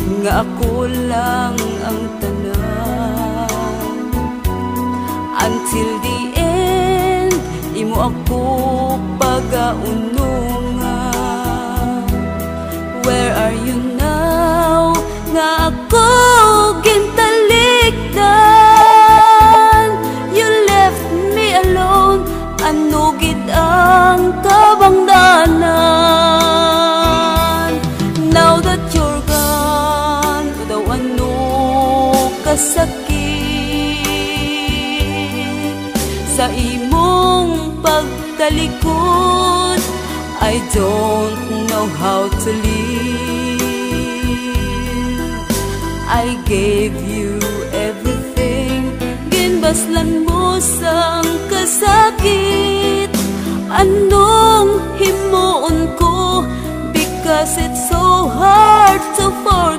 nga ako lang ang tanan. Until the end, imo ako pagaunungan. Where are you now? Nga ako gintalikdan. You left me alone, ano gid ang kabangdanan. Now that you're gone, daw ano kasakit sa imong pagtalikod. I don't know how to live. I gave you everything, ginbaslan mo sang kasakit. Anong himuon ko, because it's so hard to forget.